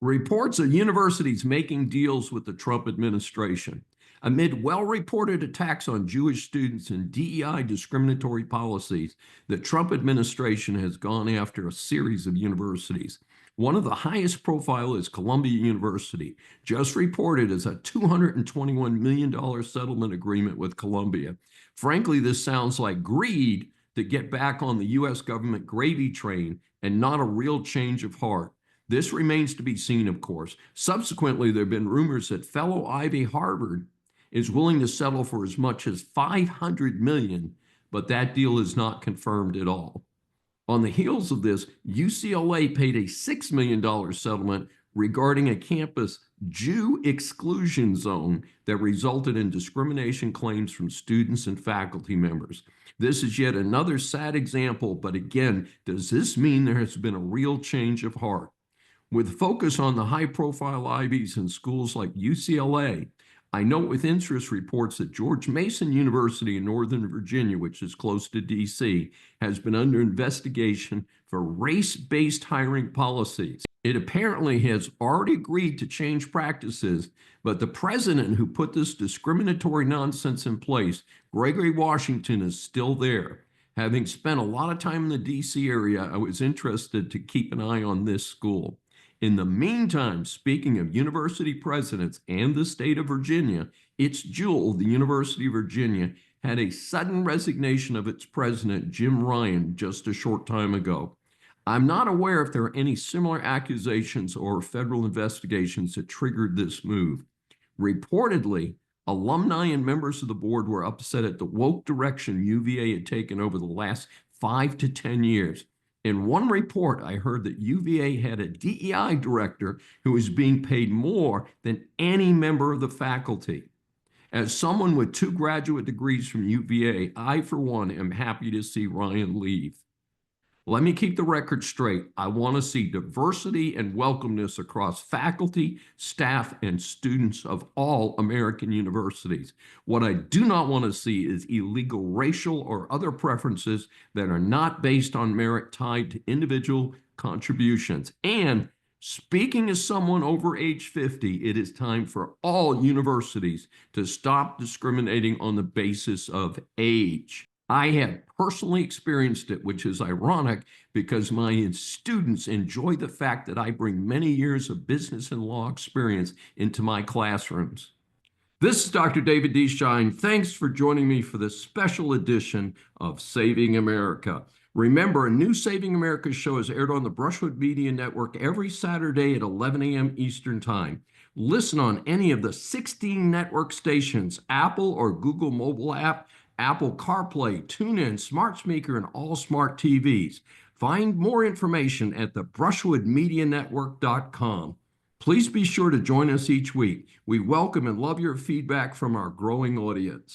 Reports of universities making deals with the Trump administration. Amid well-reported attacks on Jewish students and DEI discriminatory policies, the Trump administration has gone after a series of universities. One of the highest profile is Columbia University, just reported as a $221 million settlement agreement with Columbia. Frankly, this sounds like greed to get back on the U.S. government gravy train and not a real change of heart. This remains to be seen, of course. Subsequently, there have been rumors that fellow Ivy Harvard is willing to settle for as much as $500 million, but that deal is not confirmed at all. On the heels of this, UCLA paid a $6 million settlement regarding a campus Jew exclusion zone that resulted in discrimination claims from students and faculty members. This is yet another sad example, but again, does this mean there has been a real change of heart? With focus on the high-profile Ivies in schools like UCLA, I note with interest reports that George Mason University in Northern Virginia, which is close to D.C., has been under investigation for race-based hiring policies. It apparently has already agreed to change practices, but the president who put this discriminatory nonsense in place, Gregory Washington, is still there. Having spent a lot of time in the D.C. area, I was interested to keep an eye on this school. In the meantime, speaking of university presidents and the state of Virginia, its jewel, the University of Virginia, had a sudden resignation of its president, Jim Ryan, just a short time ago. I'm not aware if there are any similar accusations or federal investigations that triggered this move. Reportedly, alumni and members of the board were upset at the woke direction UVA had taken over the last 5 to 10 years. In one report, I heard that UVA had a DEI director who was being paid more than any member of the faculty. As someone with 2 graduate degrees from UVA, I, for one, am happy to see Ryan leave. Let me keep the record straight. I want to see diversity and welcomeness across faculty, staff, and students of all American universities. What I do not want to see is illegal racial or other preferences that are not based on merit tied to individual contributions. And speaking as someone over age 50, it is time for all universities to stop discriminating on the basis of age. I have personally experienced it, which is ironic because my students enjoy the fact that I bring many years of business and law experience into my classrooms. This is Dr. David D. Schein. Thanks for joining me for this special edition of Saving America. Remember, a new Saving America show is aired on the Brushwood Media Network every Saturday at 11 a.m. Eastern Time. Listen on any of the 16 network stations, Apple or Google mobile app, Apple CarPlay, TuneIn, Smart Speaker, and all smart TVs. Find more information at the BrushwoodMediaNetwork.com. Please be sure to join us each week. We welcome and love your feedback from our growing audience.